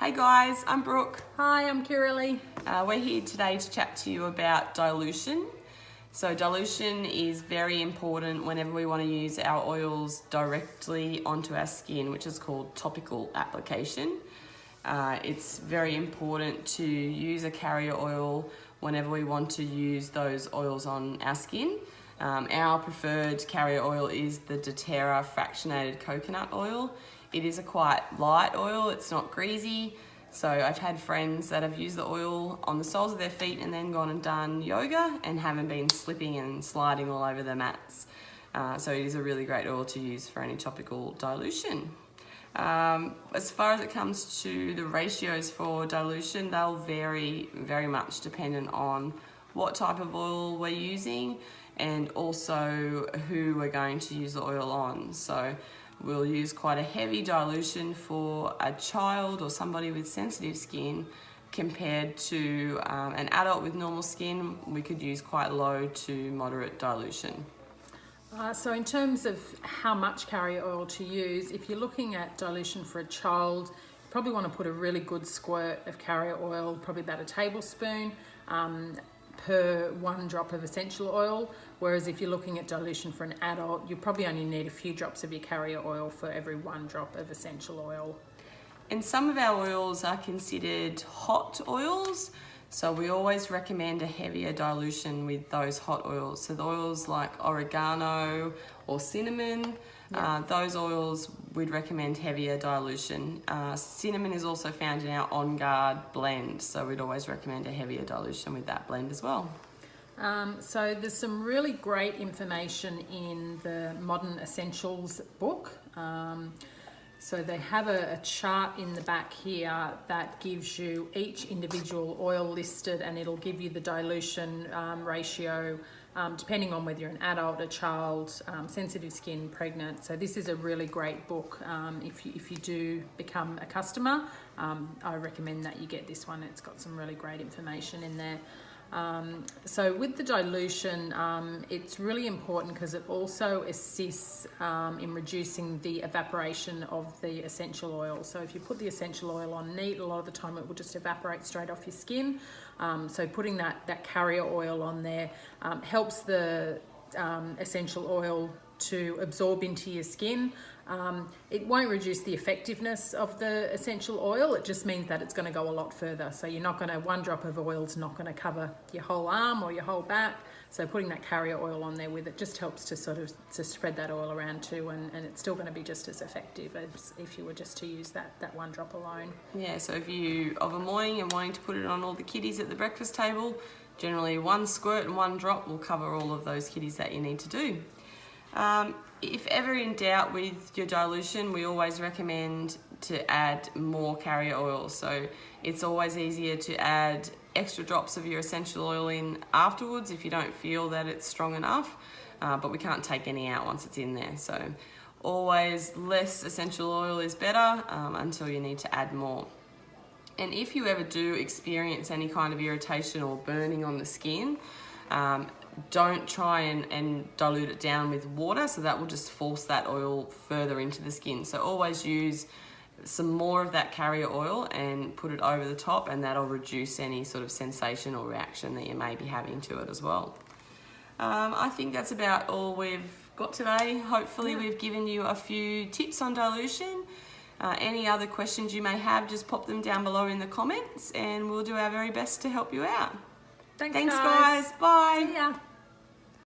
Hey guys, I'm Brooke. Hi, I'm Kiralee. We're here today to chat to you about dilution. So dilution is very important whenever we want to use our oils directly onto our skin, which is called topical application. It's very important to use a carrier oil whenever we want to use those oils on our skin. Our preferred carrier oil is the doTERRA fractionated coconut oil. It is a quite light oil, it's not greasy. So I've had friends that have used the oil on the soles of their feet and then gone and done yoga and haven't been slipping and sliding all over the mats. So it is a really great oil to use for any topical dilution. As far as it comes to the ratios for dilution, they'll vary very much dependent on what type of oil we're using and also who we're going to use the oil on. So we'll use quite a heavy dilution for a child or somebody with sensitive skin compared to an adult with normal skin. We could use quite low to moderate dilution. So in terms of how much carrier oil to use, if you're looking at dilution for a child, you probably want to put a really good squirt of carrier oil, probably about a tablespoon per 1 drop of essential oil. Whereas if you're looking at dilution for an adult, you probably only need a few drops of your carrier oil for every 1 drop of essential oil. And some of our oils are considered hot oils. So we always recommend a heavier dilution with those hot oils. So the oils like oregano or cinnamon, those oils we'd recommend heavier dilution. Cinnamon is also found in our On Guard blend, so we'd always recommend a heavier dilution with that blend as well. So there's some really great information in the Modern Essentials book. So they have a chart in the back here that gives you each individual oil listed, and it'll give you the dilution ratio depending on whether you're an adult, a child, sensitive skin, pregnant. So this is a really great book. If you do become a customer, I recommend that you get this one. It's got some really great information in there. So with the dilution, it's really important because it also assists in reducing the evaporation of the essential oil. So if you put the essential oil on neat, a lot of the time it will just evaporate straight off your skin. So putting that carrier oil on there helps the essential oil to absorb into your skin. It won't reduce the effectiveness of the essential oil, it just means that it's going to go a lot further. So you're not going to, 1 drop of oil is not going to cover your whole arm or your whole back. So putting that carrier oil on there with it just helps to to spread that oil around too, and it's still going to be just as effective as if you were just to use that 1 drop alone. Yeah, so if you, of a morning and wanting to put it on all the kiddies at the breakfast table, generally 1 squirt and 1 drop will cover all of those kiddies that you need to do. If ever in doubt with your dilution, we always recommend to add more carrier oil. So it's always easier to add extra drops of your essential oil in afterwards if you don't feel that it's strong enough, but we can't take any out once it's in there. So always less essential oil is better until you need to add more. And if you ever do experience any kind of irritation or burning on the skin, don't try and dilute it down with water, so that will just force that oil further into the skin. So always use some more of that carrier oil and put it over the top, and that'll reduce any sort of sensation or reaction that you may be having to it as well. I think that's about all we've got today. Hopefully we've given you a few tips on dilution. Any other questions you may have, just pop them down below in the comments and we'll do our very best to help you out. Thanks guys. Bye. See ya.